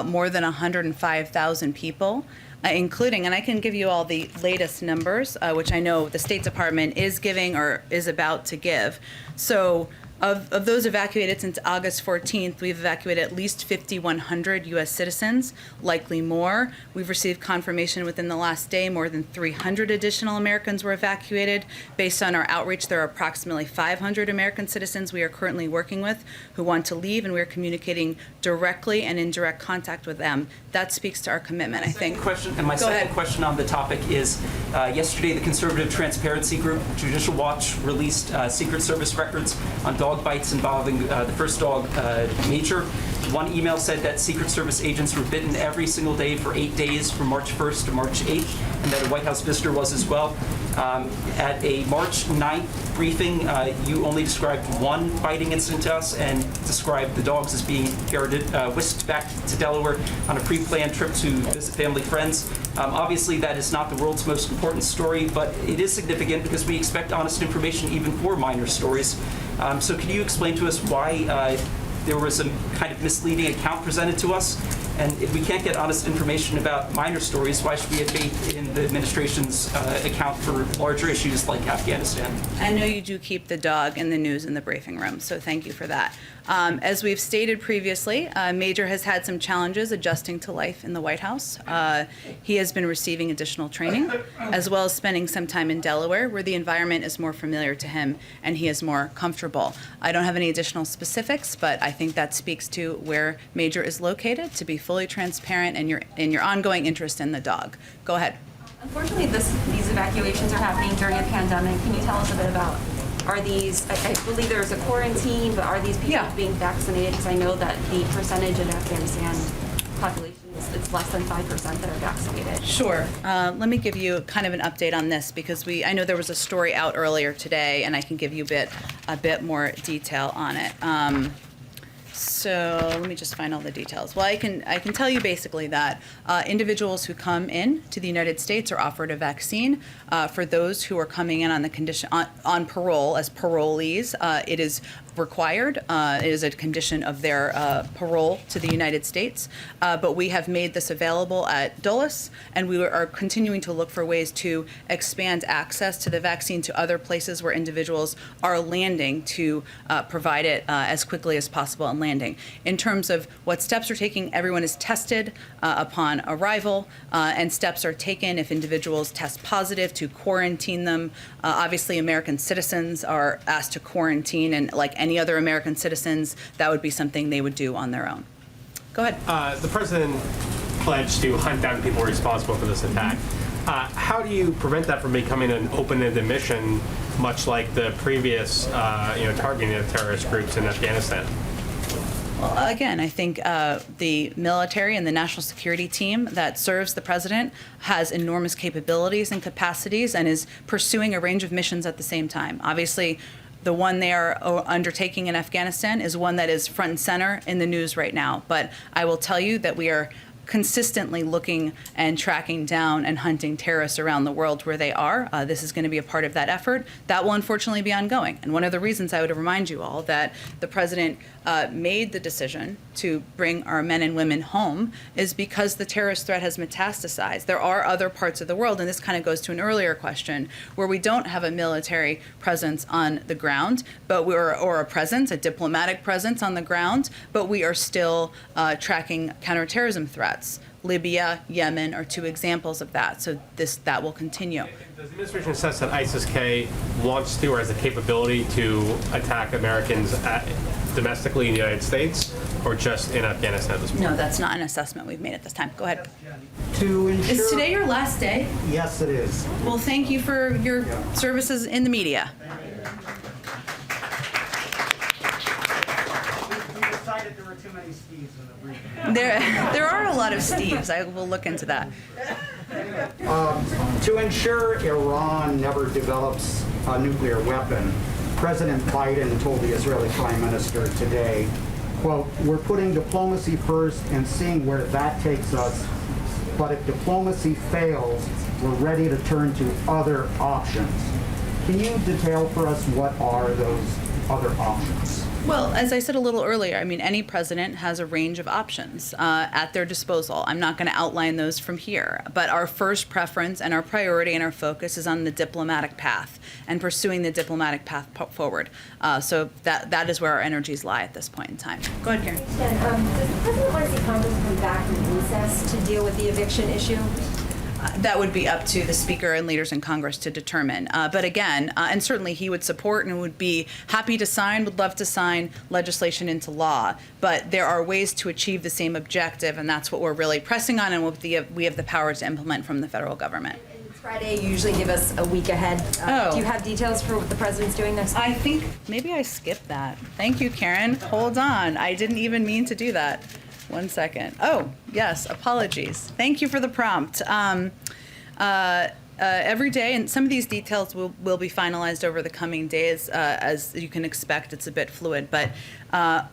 more than 105,000 people, including, and I can give you all the latest numbers, which I know the State Department is giving or is about to give. So of those evacuated since August 14th, we've evacuated at least 5,100 U.S. citizens, likely more. We've received confirmation within the last day more than 300 additional Americans were evacuated. Based on our outreach, there are approximately 500 American citizens we are currently working with who want to leave, and we are communicating directly and in direct contact with them. That speaks to our commitment, I think. My second question on the topic is, yesterday the conservative transparency group, Judicial Watch, released Secret Service records on dog bites involving the first dog, Major. One email said that Secret Service agents were bitten every single day for 8 days from March 1st to March 8th, and that a White House visitor was as well. At a March 9th briefing, you only described one biting incident to us and described the dogs as being whisked back to Delaware on a pre-planned trip to visit family friends. Obviously, that is not the world's most important story, but it is significant because we expect honest information even for minor stories. So can you explain to us why there was a kind of misleading account presented to us? And if we can't get honest information about minor stories, why should we have faith in the administration's account for larger issues like Afghanistan? I know you do keep the dog in the news in the briefing room, so thank you for that. As we've stated previously, Major has had some challenges adjusting to life in the White House. He has been receiving additional training, as well as spending some time in Delaware, where the environment is more familiar to him and he is more comfortable. I don't have any additional specifics, but I think that speaks to where Major is located, to be fully transparent and your ongoing interest in the dog. Go ahead. Unfortunately, these evacuations are happening during a pandemic. Can you tell us a bit about, are these, I believe there's a quarantine, but are these people being vaccinated? Because I know that the percentage in Afghanistan population it's less than 5% that are vaccinated. Sure. Let me give you kind of an update on this because I know there was a story out earlier today, and I can give you a bit more detail on it. So let me just find all the details. Well, I can tell you basically that individuals who come in to the United States are offered a vaccine. For those who are coming in on the condition on parole as parolees, it is required. It is a condition of their parole to the United States. But we have made this available at Dulles, and we are continuing to look for ways to expand access to the vaccine to other places where individuals are landing to provide it as quickly as possible and landing. In terms of what steps are taking, everyone is tested upon arrival, and steps are taken if individuals test positive to quarantine them. Obviously, American citizens are asked to quarantine, and like any other American citizens, that would be something they would do on their own. Go ahead. The president pledged to hunt down people responsible for this attack. How do you prevent that from becoming an open-ended mission, much like the previous, targeting of terrorist groups in Afghanistan? Well, again, I think the military and the national security team that serves the president has enormous capabilities and capacities and is pursuing a range of missions at the same time. Obviously, the one they are undertaking in Afghanistan is one that is front and center in the news right now. But I will tell you that we are consistently looking and tracking down and hunting terrorists around the world where they are. This is going to be a part of that effort. That will unfortunately be ongoing. And one of the reasons I would remind you all that the president made the decision to bring our men and women home is because the terrorist threat has metastasized. There are other parts of the world, and this kind of goes to an earlier question, where we don't have a military presence on the ground, but or a presence, a diplomatic presence on the ground, but we are still tracking counterterrorism threats. Libya, Yemen are two examples of that. So that will continue. Does the administration assess that ISIS-K wants to or has the capability to attack Americans domestically in the United States or just in Afghanistan at this point? No, that's not an assessment we've made at this time. Go ahead. To ensure... Is today your last day? Yes, it is. Well, thank you for your services in the media. There are a lot of Steves. I will look into that. To ensure Iran never develops a nuclear weapon, President Biden told the Israeli Prime Minister today, quote, "We're putting diplomacy first and seeing where that takes us, but if diplomacy fails, we're ready to turn to other options." Can you detail for us what are those other options? Well, as I said a little earlier, I mean, any president has a range of options at their disposal. I'm not going to outline those from here, but our first preference and our priority and our focus is on the diplomatic path and pursuing the diplomatic path forward. So that is where our energies lie at this point in time. Go ahead, Karen. Does the president want to see Congress come back from recess to deal with the eviction issue? That would be up to the Speaker and leaders in Congress to determine. But again, and certainly he would support and would be happy to sign, would love to sign legislation into law. But there are ways to achieve the same objective, and that's what we're really pressing on and what we have the power to implement from the federal government. Friday, you usually give us a week ahead. Do you have details for what the president's doing next week? I think maybe I skipped that. Thank you, Karen. Hold on. I didn't even mean to do that. 1 second. Oh, yes, apologies. Thank you for the prompt. Every day, and some of these details will be finalized over the coming days. As you can expect, it's a bit fluid, but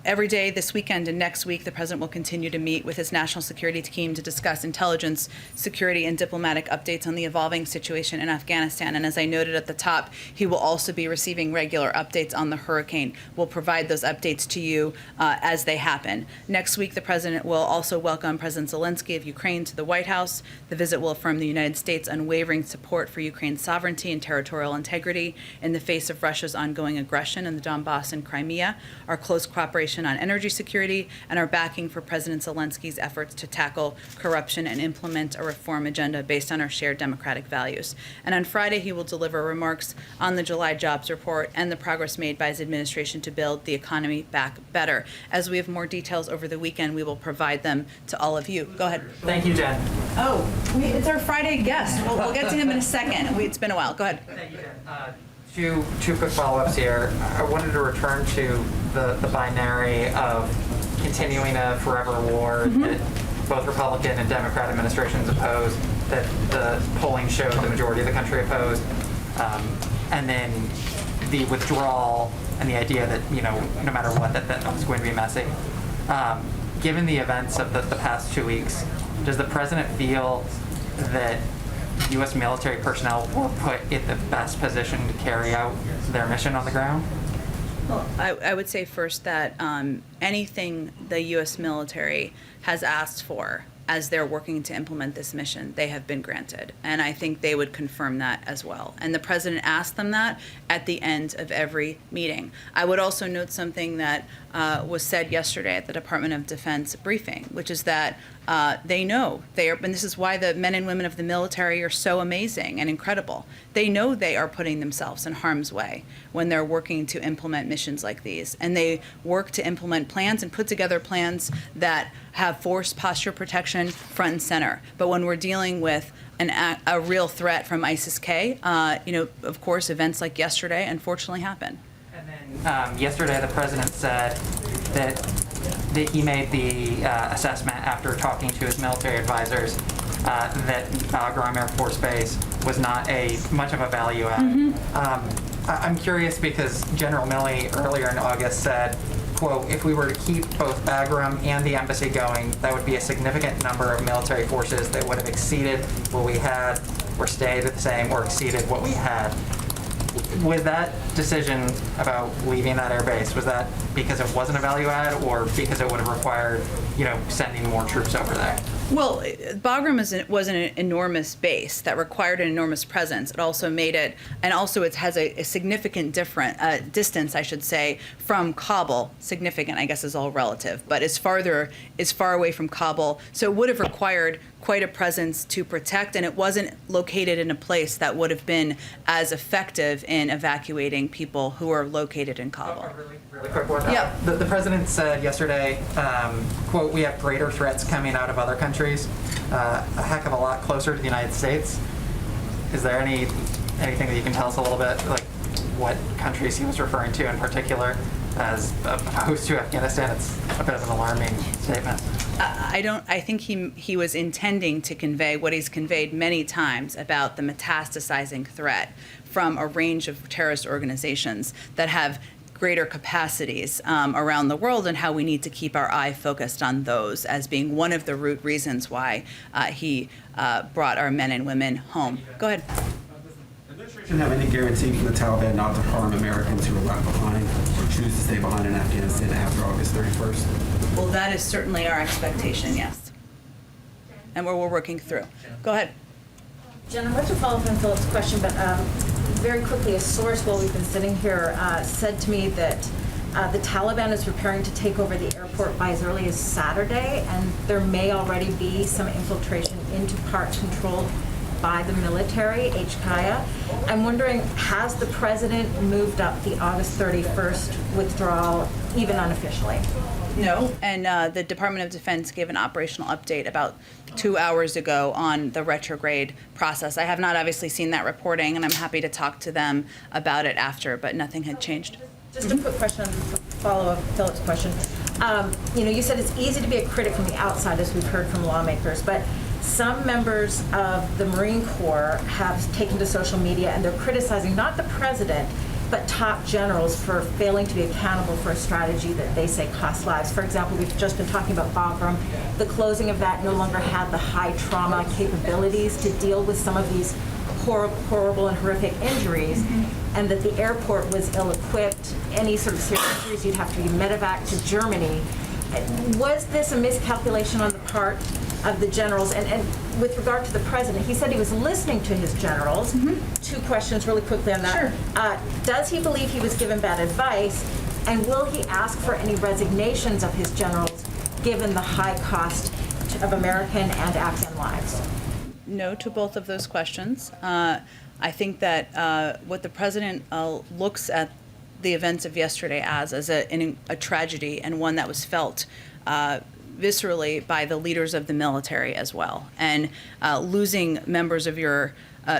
every day this weekend and next week, the president will continue to meet with his national security team to discuss intelligence, security, and diplomatic updates on the evolving situation in Afghanistan. And as I noted at the top, he will also be receiving regular updates on the hurricane. We'll provide those updates to you as they happen. Next week, the president will also welcome President Zelensky of Ukraine to the White House. The visit will affirm the United States' unwavering support for Ukraine's sovereignty and territorial integrity in the face of Russia's ongoing aggression in the Donbass and Crimea, our close cooperation on energy security, and our backing for President Zelensky's efforts to tackle corruption and implement a reform agenda based on our shared democratic values. And on Friday, he will deliver remarks on the July jobs report and the progress made by his administration to build the economy back better. As we have more details over the weekend, we will provide them to all of you. Go ahead. Thank you, Jen. Oh, it's our Friday guest. We'll get to him in a second. It's been a while. Go ahead. Thank you, Jen. Two quick follow-ups here. I wanted to return to the binary of continuing a forever war that both Republican and Democrat administrations opposed, that the polling showed the majority of the country opposed, and then the withdrawal and the idea that, no matter what, that was going to be messy. Given the events of the past 2 weeks, does the president feel that U.S. military personnel were put in the best position to carry out their mission on the ground? Well, I would say first that anything the U.S. military has asked for as they're working to implement this mission, they have been granted. And I think they would confirm that as well. And the president asked them that at the end of every meeting. I would also note something that was said yesterday at the Department of Defense briefing, which is that they know they are, and this is why the men and women of the military are so amazing and incredible. They know they are putting themselves in harm's way when they're working to implement missions like these. And they work to implement plans and put together plans that have force posture protection front and center. But when we're dealing with a real threat from ISIS-K, of course, events like yesterday unfortunately happen. And then yesterday, the president said that he made the assessment after talking to his military advisors that Bagram Air Force Base was not much of a value add. I'm curious because General Milley earlier in August said, quote, "If we were to keep both Bagram and the embassy going, that would be a significant number of military forces that would have exceeded what we had, or stayed the same, or exceeded what we had." Was that decision about leaving that air base, was that because it wasn't a value add, or because it would have required, sending more troops over there? Well, Bagram was an enormous base that required an enormous presence. It also made it, and also it has a significant distance, I should say, from Kabul. Significant, I guess, is all relative, but is far away from Kabul. So it would have required quite a presence to protect, and it wasn't located in a place that would have been as effective in evacuating people who are located in Kabul. Really quick one. Yeah. The president said yesterday, quote, "We have greater threats coming out of other countries, a heck of a lot closer to the United States." Is there anything that you can tell us a little bit, like what countries he was referring to in particular? as opposed to Afghanistan. It's a bit of an alarming statement. I think he was intending to convey what he's conveyed many times about the metastasizing threat from a range of terrorist organizations that have greater capacities around the world, and how we need to keep our eye focused on those as being one of the root reasons why he brought our men and women home. Go ahead. Does the administration have any guarantee from the Taliban not to harm Americans who are left behind or choose to stay behind in Afghanistan after August 31st? Well, that is certainly our expectation, yes. And we're working through. Go ahead. Jen, I'd like to follow up on Philip's question, but very quickly, a source while we've been sitting here said to me that the Taliban is preparing to take over the airport by as early as Saturday, and there may already be some infiltration into parts controlled by the military, HKIA. I'm wondering, has the president moved up the August 31st withdrawal, even unofficially? No, and the Department of Defense gave an operational update about 2 hours ago on the retrograde process. I have not obviously seen that reporting, and I'm happy to talk to them about it after, but nothing had changed. Just a quick question, follow-up Philip's question. You said it's easy to be a critic from the outside, as we've heard from lawmakers, but some members of the Marine Corps have taken to social media and they're criticizing not the president, but top generals for failing to be accountable for a strategy that they say costs lives. For example, we've just been talking about Bagram. The closing of that no longer had the high trauma capabilities to deal with some of these horrible and horrific injuries, and that the airport was ill-equipped. Any sort of serious injuries, you'd have to be medevac to Germany. Was this a miscalculation on the part of the generals? And with regard to the president, he said he was listening to his generals. Two questions really quickly on that. Sure. Does he believe he was given bad advice? And will he ask for any resignations of his generals, given the high cost of American and Afghan lives? No to both of those questions. I think that what the president looks at the events of yesterday as a tragedy, and one that was felt viscerally by the leaders of the military as well. And losing members of your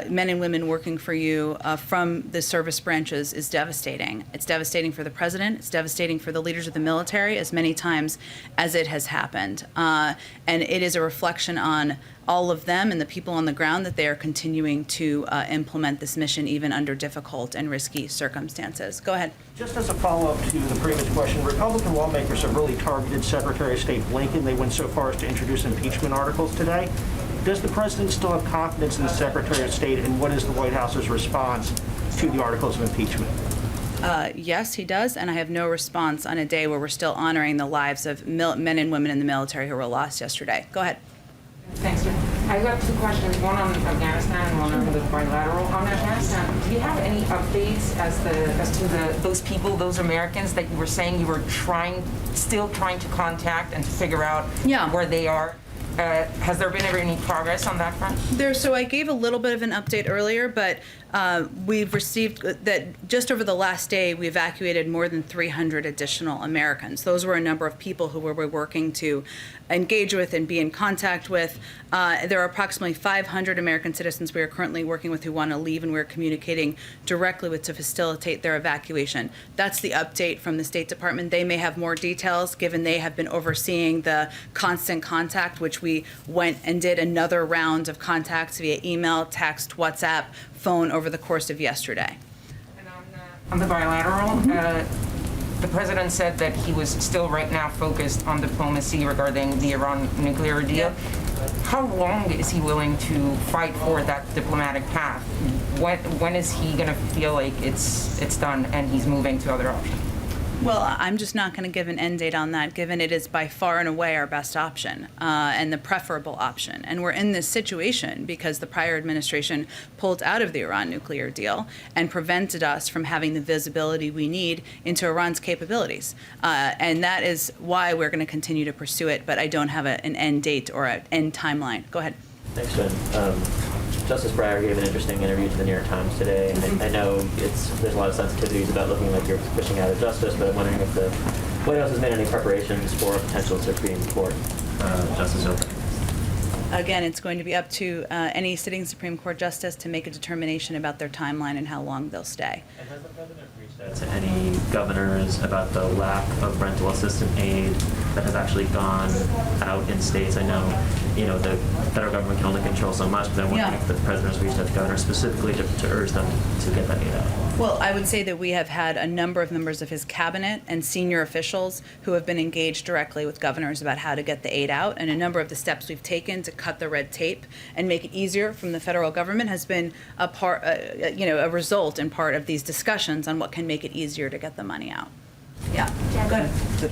men and women working for you from the service branches is devastating. It's devastating for the president. It's devastating for the leaders of the military as many times as it has happened. And it is a reflection on all of them and the people on the ground that they are continuing to implement this mission even under difficult and risky circumstances. Go ahead. Just as a follow-up to the previous question, Republican lawmakers have really targeted Secretary of State Blinken. They went so far as to introduce impeachment articles today. Does the president still have confidence in the Secretary of State, and what is the White House's response to the articles of impeachment? Yes, he does, and I have no response on a day where we're still honoring the lives of men and women in the military who were lost yesterday. Go ahead. Thanks, Jim. I've got two questions, one on Afghanistan and one on the bilateral. On Afghanistan, do you have any updates as to those people, those Americans that you were saying you were still trying to contact and to figure out where they are? Has there been ever any progress on that front? So I gave a little bit of an update earlier, but we've received that just over the last day, we evacuated more than 300 additional Americans. Those were a number of people who we're working to engage with and be in contact with. There are approximately 500 American citizens we are currently working with who want to leave, and we're communicating directly with to facilitate their evacuation. That's the update from the State Department. They may have more details, given they have been overseeing the constant contact, which we went and did another round of contacts via email, text, WhatsApp, phone over the course of yesterday. And on the bilateral, the president said that he was still right now focused on diplomacy regarding the Iran nuclear deal. How long is he willing to fight for that diplomatic path? When is he going to feel like it's done and he's moving to other options? Well, I'm just not going to give an end date on that, given it is by far and away our best option and the preferable option. And we're in this situation because the prior administration pulled out of the Iran nuclear deal and prevented us from having the visibility we need into Iran's capabilities. And that is why we're going to continue to pursue it, but I don't have an end date or an end timeline. Go ahead. Thanks, Jen. Justice Breyer gave an interesting interview to the New York Times today. I know there's a lot of sensitivities about looking like you're pushing out of justice, but I'm wondering if the White House has made any preparations for a potential Supreme Court Justice opening. Again, it's going to be up to any sitting Supreme Court justice to make a determination about their timeline and how long they'll stay. And has the president reached out to any governors about the lack of rental assistance aid that has actually gone out in states? I know, the federal government can only control so much, but I'm wondering if the president has reached out to governors specifically to urge them to get that aid out. Well, I would say that we have had a number of members of his cabinet and senior officials who have been engaged directly with governors about how to get the aid out, and a number of the steps we've taken to cut the red tape and make it easier from the federal government has been a result in part of these discussions on what can make it easier to get the money out. Yeah, go ahead.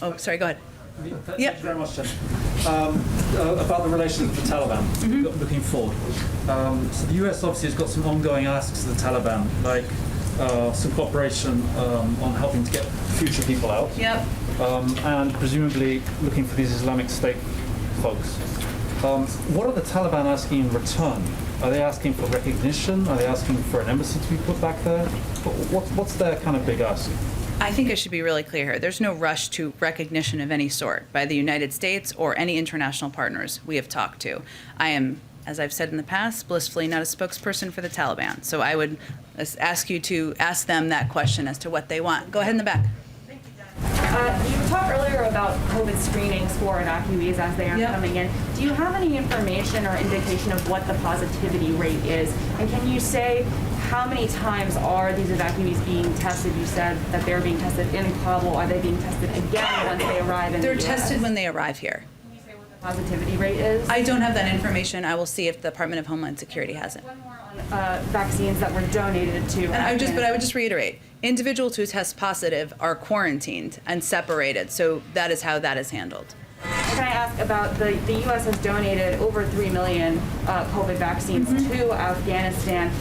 Oh, sorry, go ahead. Thank you very much, Jen. About the relations with the Taliban, looking forward. So the US obviously has got some ongoing asks to the Taliban, like some cooperation on helping to get future people out. Yep. And presumably looking for these Islamic State folks. What are the Taliban asking in return? Are they asking for recognition? Are they asking for an embassy to be put back there? What's their kind of big ask? I think I should be really clear here. There's no rush to recognition of any sort by the United States or any international partners we have talked to. I am, as I've said in the past, blissfully not a spokesperson for the Taliban. So I would ask you to ask them that question as to what they want. Go ahead in the back. You talked earlier about COVID screenings for evacuees as they are coming in. Do you have any information or indication of what the positivity rate is? And can you say how many times are these evacuees being tested? You said that they're being tested in Kabul. Are they being tested again once they arrive in the US? They're tested when they arrive here. Can you say what the positivity rate is? I don't have that information. I will see if the Department of Homeland Security has it. Vaccines that were donated to. And I would just reiterate, individuals who test positive are quarantined and separated. So that is how that is handled. Can I ask about the U.S. has donated over 3 million COVID vaccines to Afghanistan.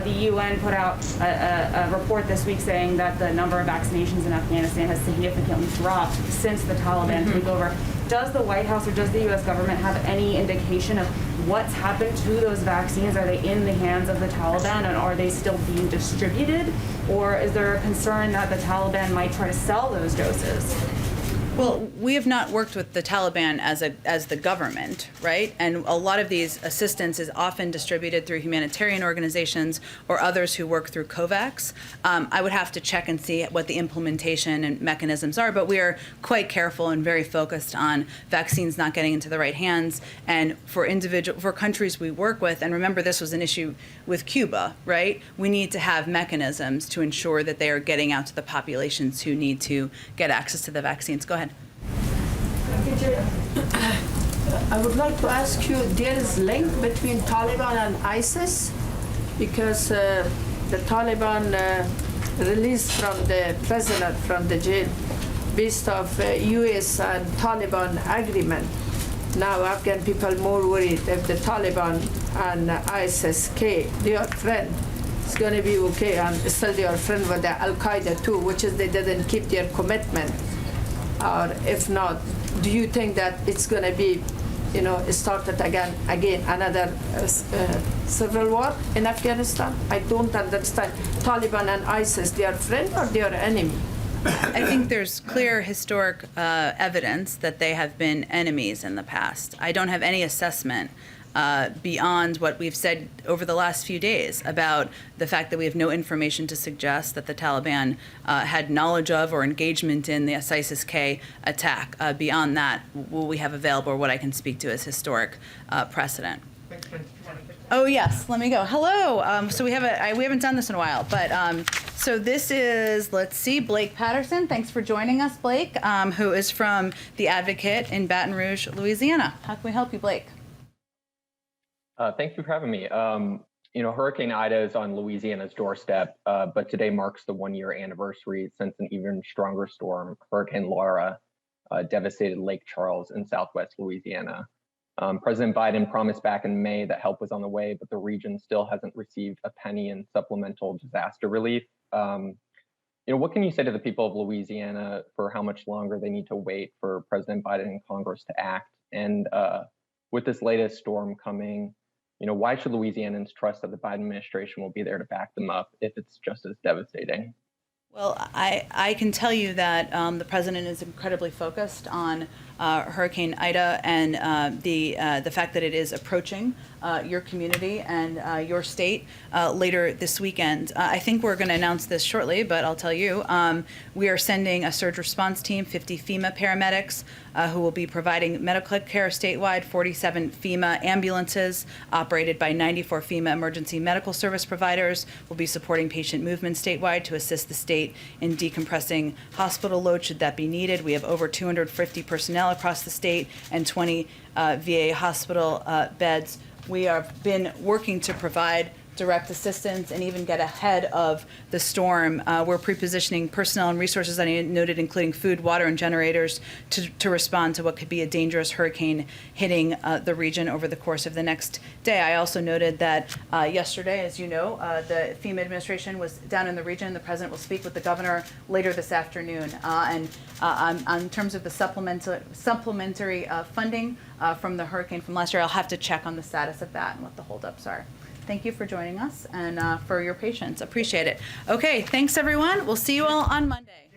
The UN put out a report this week saying that the number of vaccinations in Afghanistan has significantly dropped since the Taliban took over. Does the White House or does the U.S. government have any indication of what's happened to those vaccines? Are they in the hands of the Taliban and are they still being distributed? Or is there a concern that the Taliban might try to sell those doses? Well, we have not worked with the Taliban as the government, right? And a lot of these assistance is often distributed through humanitarian organizations or others who work through COVAX. I would have to check and see what the implementation and mechanisms are, but we are quite careful and very focused on vaccines not getting into the right hands. And for countries we work with, and remember this was an issue with Cuba, right? We need to have mechanisms to ensure that they are getting out to the populations who need to get access to the vaccines. Go ahead. I would like to ask you, there is link between Taliban and ISIS because the Taliban released from the prisoner from the jail based of US and Taliban agreement. Now Afghan people more worried if the Taliban and ISIS-K, they are friends. It's going to be okay, and still they are friends with the Al-Qaeda too, which is they didn't keep their commitment. Or if not, do you think that it's going to be, started again another civil war in Afghanistan? I don't understand. Taliban and ISIS, they are friends or they are enemy? I think there's clear historic evidence that they have been enemies in the past. I don't have any assessment beyond what we've said over the last few days about the fact that we have no information to suggest that the Taliban had knowledge of or engagement in the ISIS-K attack. Beyond that, what we have available or what I can speak to as historic precedent. Oh yes, let me go. Hello. So we haven't done this in a while, but so this is, let's see, Blake Patterson. Thanks for joining us, Blake, who is from the Advocate in Baton Rouge, Louisiana. How can we help you, Blake? Thank you for having me. Hurricane Ida is on Louisiana's doorstep, but today marks the 1-year anniversary since an even stronger storm, Hurricane Laura, devastated Lake Charles in southwest Louisiana. President Biden promised back in May that help was on the way, but the region still hasn't received a penny in supplemental disaster relief. What can you say to the people of Louisiana for how much longer they need to wait for President Biden and Congress to act? And with this latest storm coming, why should Louisianans trust that the Biden administration will be there to back them up if it's just as devastating? Well, I can tell you that the president is incredibly focused on Hurricane Ida and the fact that it is approaching your community and your state later this weekend. I think we're going to announce this shortly, but I'll tell you, we are sending a surge response team, 50 FEMA paramedics who will be providing medical care statewide, 47 FEMA ambulances operated by 94 FEMA emergency medical service providers will be supporting patient movement statewide to assist the state in decompressing hospital load should that be needed. We have over 250 personnel across the state and 20 VA hospital beds. We have been working to provide direct assistance and even get ahead of the storm. We're pre-positioning personnel and resources that I noted, including food, water, and generators to respond to what could be a dangerous hurricane hitting the region over the course of the next day. I also noted that yesterday, as you know, the FEMA administration was down in the region. The president will speak with the governor later this afternoon. And in terms of the supplementary funding from the hurricane from last year, I'll have to check on the status of that and what the holdups are. Thank you for joining us and for your patience. Appreciate it. Okay, thanks everyone. We'll see you all on Monday.